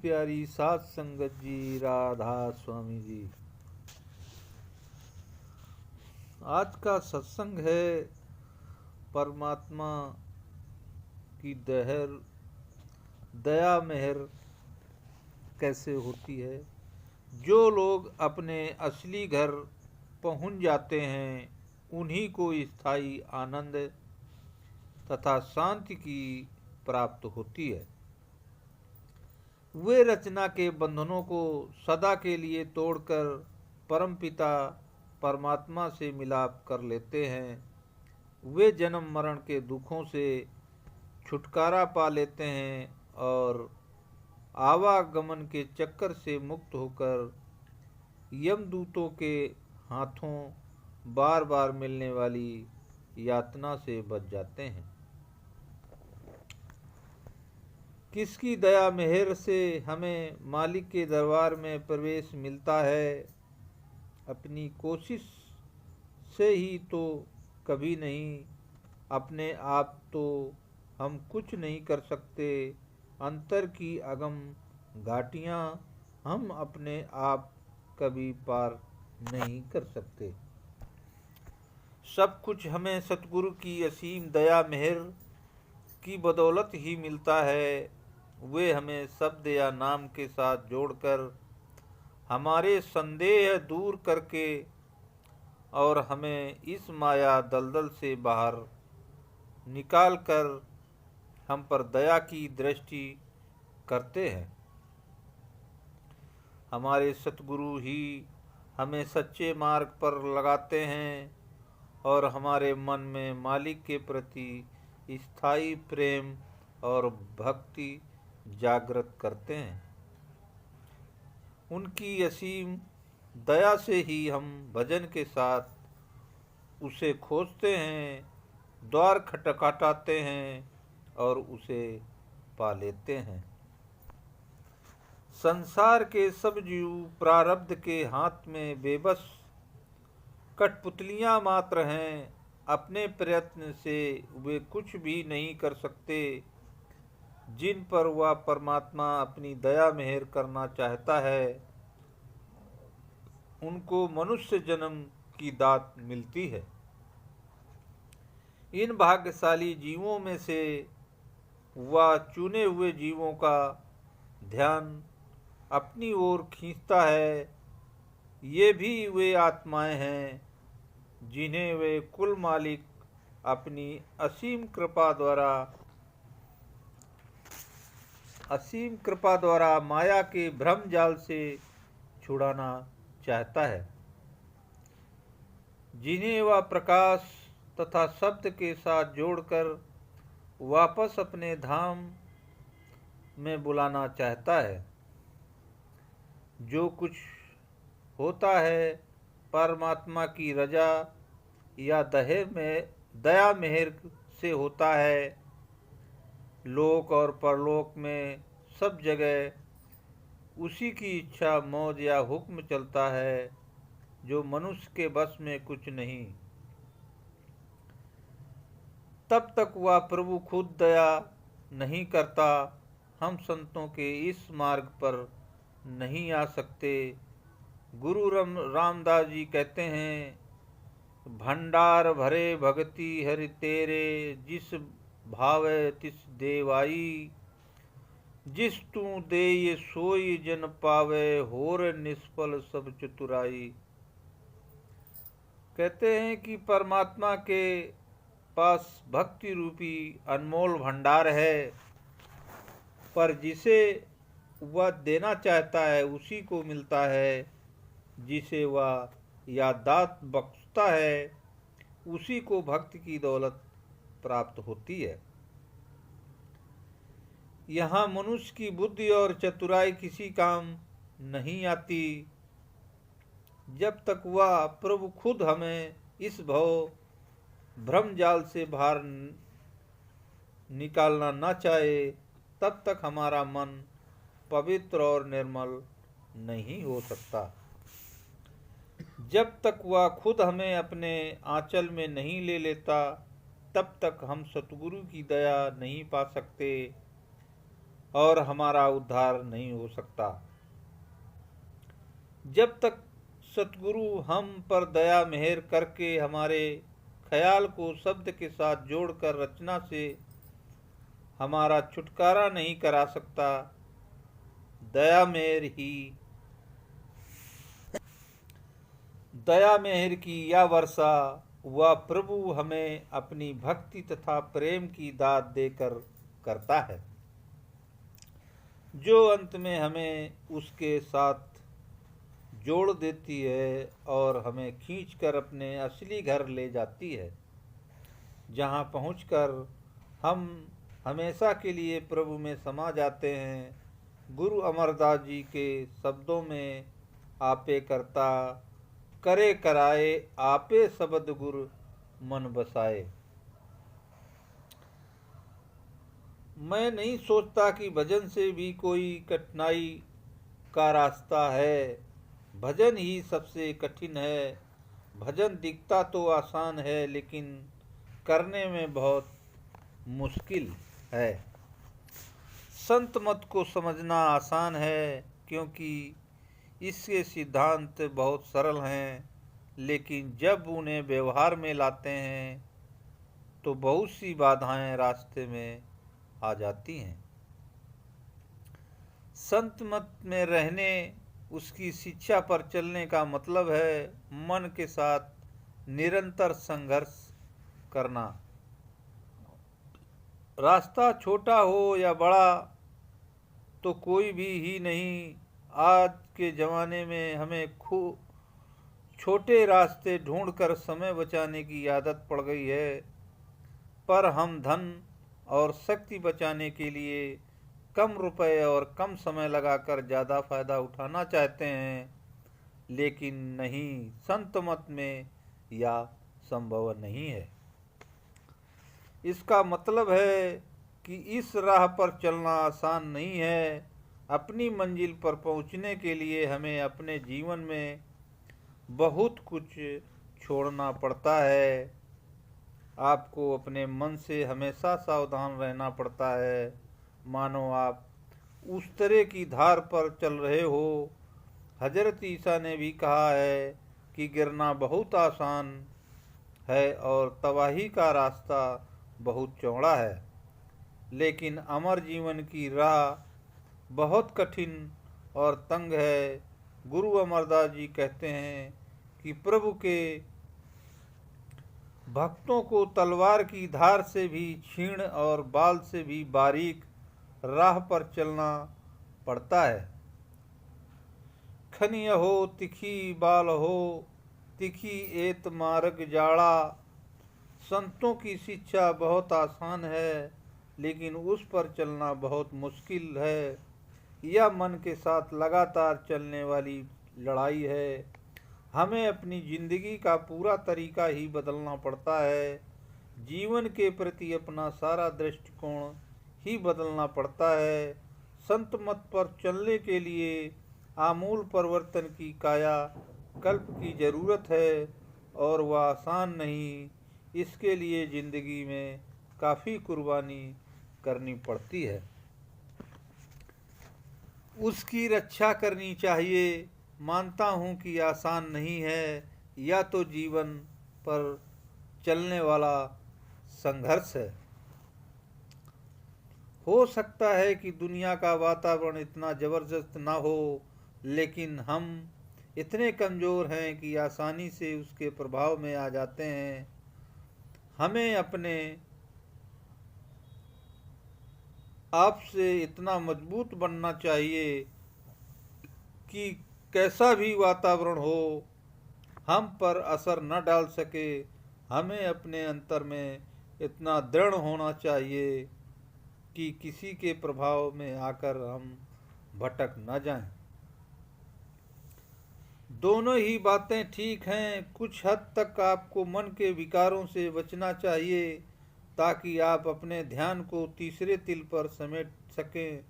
प्यारी सात संगत जी, राधा स्वामी जी। आज का सत्संग है परमात्मा की दया मेहर कैसे होती है। जो लोग अपने असली घर पहुंच जाते हैं उन्हीं को स्थायी आनंद तथा शांति की प्राप्त होती है। वे रचना के बंधनों को सदा के लिए तोड़कर परमपिता परमात्मा से मिलाप कर लेते हैं। वे जन्म मरण के दुखों से छुटकारा पा लेते हैं और आवागमन के चक्कर से मुक्त होकर यमदूतों के हाथों बार बार मिलने वाली यातना से बच जाते हैं। किसकी दया मेहर से हमें मालिक के दरबार में प्रवेश मिलता है? अपनी कोशिश से ही तो कभी नहीं। अपने आप तो हम कुछ नहीं कर सकते। अंतर की अगम घाटियाँ हम अपने आप कभी पार नहीं कर सकते। सब कुछ हमें सतगुरु की असीम दया मेहर की बदौलत ही मिलता है। वे हमें शब्द या नाम के साथ जोड़कर हमारे संदेह दूर करके और हमें इस माया दलदल से बाहर निकाल कर हम पर दया की दृष्टि करते हैं। हमारे सतगुरु ही हमें सच्चे मार्ग पर लगाते हैं और हमारे मन में मालिक के प्रति स्थायी प्रेम और भक्ति जागृत करते हैं। उनकी असीम दया से ही हम भजन के साथ उसे खोजते हैं, द्वार खटखटाते हैं और उसे पा लेते हैं। संसार के सब जीव प्रारब्ध के हाथ में बेबस कठपुतलियां मात्र हैं। अपने प्रयत्न से वे कुछ भी नहीं कर सकते। जिन पर वह परमात्मा अपनी दया मेहर करना चाहता है उनको मनुष्य जन्म की दात मिलती है। इन भाग्यशाली जीवों में से वह चुने हुए जीवों का ध्यान अपनी ओर खींचता है। ये भी वे आत्माएं हैं जिन्हें वे कुल मालिक अपनी असीम कृपा द्वारा माया के भ्रम जाल से छुड़ाना चाहता है, जिन्हें वह प्रकाश तथा शब्द के साथ जोड़कर वापस अपने धाम में बुलाना चाहता है। जो कुछ होता है परमात्मा की रजा या दया मेहर से होता है। लोक और परलोक में सब जगह उसी की इच्छा मौज या हुक्म चलता है, जो मनुष्य के बस में कुछ नहीं। तब तक वह प्रभु खुद दया नहीं करता। हम संतों के इस मार्ग पर नहीं आ सकते। गुरु रामदास जी कहते हैं, भंडार भरे भगति हरि तेरे, जिस भावे तिस देवाई। जिस तू दे ये सोई जन पावे, होर निष्फल सब चतुराई। कहते हैं कि परमात्मा के पास भक्ति रूपी अनमोल भंडार है, पर जिसे वह देना चाहता है उसी को मिलता है। जिसे वह या दात बख्शता है उसी को भक्ति की दौलत प्राप्त होती है। यहाँ मनुष्य की बुद्धि और चतुराई किसी काम नहीं आती। जब तक वह प्रभु खुद हमें इस भ्रम जाल से बाहर निकालना न चाहे, तब तक हमारा मन पवित्र और निर्मल नहीं हो सकता। जब तक वह खुद हमें अपने आंचल में नहीं ले लेता, तब तक हम सतगुरु की दया नहीं पा सकते। और हमारा उद्धार नहीं हो सकता। जब तक सतगुरु हम पर दया मेहर करके हमारे ख्याल को शब्द के साथ जोड़कर रचना से हमारा छुटकारा नहीं करा सकता, दया मेहर की यह वर्षा वह प्रभु हमें अपनी भक्ति तथा प्रेम की दात देकर करता है, जो अंत में हमें उसके साथ जोड़ देती है और हमें खींचकर अपने असली घर ले जाती है, जहां पहुंचकर हम हमेशा के लिए प्रभु में समा जाते हैं। गुरु अमरदास जी के शब्दों में आपे करता करे कराए, आपे शब्द गुरु मन बसाए। मैं नहीं सोचता कि भजन से भी कोई कठिनाई का रास्ता है। भजन ही सबसे कठिन है। भजन दिखता तो आसान है, लेकिन करने में बहुत मुश्किल है। संत मत को समझना आसान है, क्योंकि इसके सिद्धांत बहुत सरल हैं, लेकिन जब उन्हें व्यवहार में लाते हैं तो बहुत सी बाधाएं रास्ते में आ जाती हैं। संत मत में रहने, उसकी शिक्षा पर चलने का मतलब है मन के साथ निरंतर संघर्ष करना। रास्ता छोटा हो या बड़ा तो कोई भी ही नहीं। आज के ज़माने में हमें छोटे रास्ते ढूंढकर समय बचाने की आदत पड़ गई है, पर हम धन और शक्ति बचाने के लिए कम रुपए और कम समय लगाकर ज़्यादा फायदा उठाना चाहते हैं, लेकिन नहीं, संत मत में यह संभव नहीं है। इसका मतलब है कि इस राह पर चलना आसान नहीं है। अपनी मंजिल पर पहुंचने के लिए हमें अपने जीवन में बहुत कुछ छोड़ना पड़ता है। आपको अपने मन से हमेशा सावधान रहना पड़ता है, मानो आप उस तरह की धार पर चल रहे हो। हजरत ईसा ने भी कहा है कि गिरना बहुत आसान है और तबाही का रास्ता बहुत चौड़ा है, लेकिन अमर जीवन की राह बहुत कठिन और तंग है। गुरु अमरदास जी कहते हैं कि प्रभु के भक्तों को तलवार की धार से भी क्षीण और बाल से भी बारीक राह पर चलना पड़ता है। खनिय हो तिखी बाल हो, तिखी एत मार्ग जाड़ा। संतों की शिक्षा बहुत आसान है, लेकिन उस पर चलना बहुत मुश्किल है। यह मन के साथ लगातार चलने वाली लड़ाई है। हमें अपनी जिंदगी का पूरा तरीका ही बदलना पड़ता है। जीवन के प्रति अपना सारा दृष्टिकोण ही बदलना पड़ता है। संत मत पर चलने के लिए आमूल परिवर्तन की काया कल्प की जरूरत है, और वह आसान नहीं। इसके लिए जिंदगी में काफ़ी कुर्बानी करनी पड़ती है, उसकी रक्षा करनी चाहिए। मानता हूँ कि आसान नहीं है, या तो जीवन पर चलने वाला संघर्ष है। हो सकता है कि दुनिया का वातावरण इतना ज़बरदस्त ना हो, लेकिन हम इतने कमज़ोर हैं कि आसानी से उसके प्रभाव में आ जाते हैं। हमें अपने आप से इतना मजबूत बनना चाहिए कि कैसा भी वातावरण हो, हम पर असर न डाल सके। हमें अपने अंतर में इतना दृढ़ होना चाहिए कि किसी के प्रभाव में आकर हम भटक न जाएं। दोनों ही बातें ठीक हैं। कुछ हद तक आपको मन के विकारों से बचना चाहिए, ताकि आप अपने ध्यान को तीसरे तिल पर समेट सकें,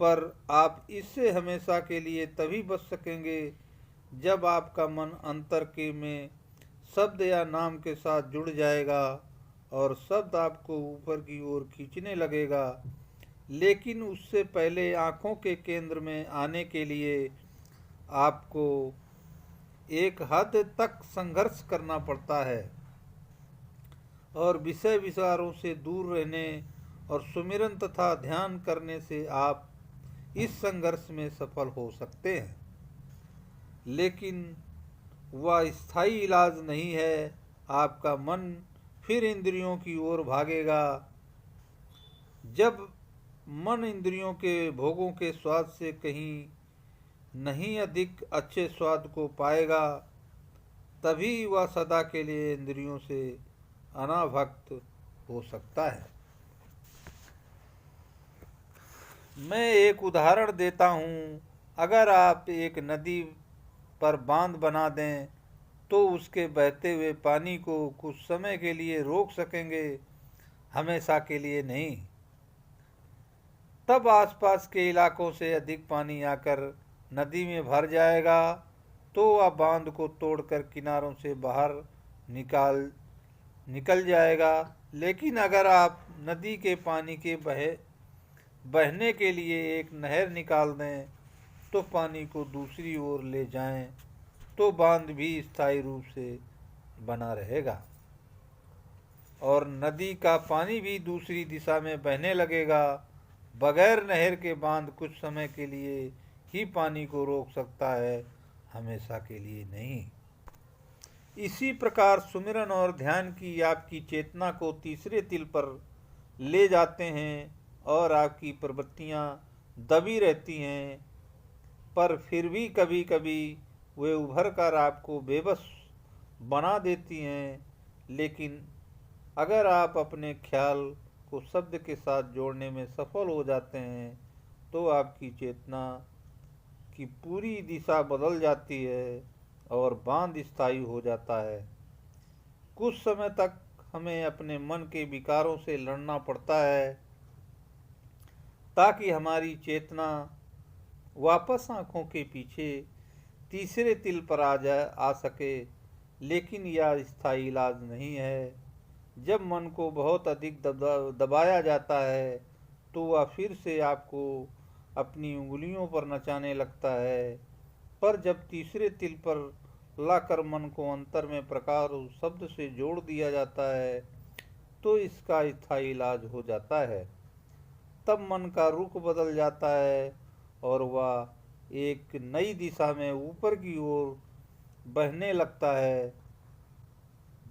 पर आप इससे हमेशा के लिए तभी बच सकेंगे जब आपका मन अंतर के में शब्द या नाम के साथ जुड़ जाएगा और शब्द आपको ऊपर की ओर खींचने लगेगा। लेकिन उससे पहले आँखों के केंद्र में आने के लिए आपको एक हद तक संघर्ष करना पड़ता है और विषय विचारों से दूर रहने और सुमिरन तथा ध्यान करने से आप इस संघर्ष में सफल हो सकते हैं, लेकिन वह स्थायी इलाज नहीं है। आपका मन फिर इंद्रियों की ओर भागेगा। जब मन इंद्रियों के भोगों के स्वाद से कहीं नहीं अधिक अच्छे स्वाद को पाएगा, तभी वह सदा के लिए इंद्रियों से अनाभक्त हो सकता है। मैं एक उदाहरण देता हूँ। अगर आप एक नदी पर बांध बना दें तो उसके बहते हुए पानी को कुछ समय के लिए रोक सकेंगे, हमेशा के लिए नहीं। तब आसपास के इलाकों से अधिक पानी आकर नदी में भर जाएगा तो वह बांध को तोड़कर किनारों से बाहर निकल जाएगा। लेकिन अगर आप नदी के पानी के बहने के लिए एक नहर निकाल दें तो पानी को दूसरी ओर ले जाएं तो बांध भी स्थायी रूप से बना रहेगा और नदी का पानी भी दूसरी दिशा में बहने लगेगा। बगैर नहर के बांध कुछ समय के लिए ही पानी को रोक सकता है, हमेशा के लिए नहीं। इसी प्रकार सुमिरन और ध्यान की आपकी चेतना को तीसरे तिल पर ले जाते हैं और आपकी प्रवृत्तियां दबी रहती हैं, पर फिर भी कभी कभी वे उभर कर आपको बेबस बना देती हैं। लेकिन अगर आप अपने ख्याल को शब्द के साथ जोड़ने में सफल हो जाते हैं तो आपकी चेतना की पूरी दिशा बदल जाती है और बांध स्थायी हो जाता है। कुछ समय तक हमें अपने मन के विकारों से लड़ना पड़ता है ताकि हमारी चेतना वापस आंखों के पीछे तीसरे तिल पर आ सके, लेकिन यह स्थायी इलाज नहीं है। जब मन को बहुत अधिक दबाया जाता है तो वह फिर से आपको अपनी उंगलियों पर नचाने लगता है, पर जब तीसरे तिल पर लाकर मन को अंतर में प्रकार उस शब्द से जोड़ दिया जाता है तो इसका स्थायी इलाज हो जाता है। तब मन का रुख बदल जाता है और वह एक नई दिशा में ऊपर की ओर बहने लगता है।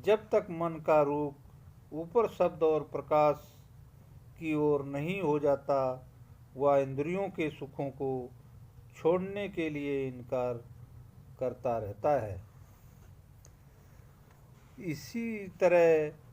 जब तक मन का रुख ऊपर शब्द और प्रकाश की ओर नहीं हो जाता, वह इंद्रियों के सुखों को छोड़ने के लिए इनकार करता रहता है। इसी तरह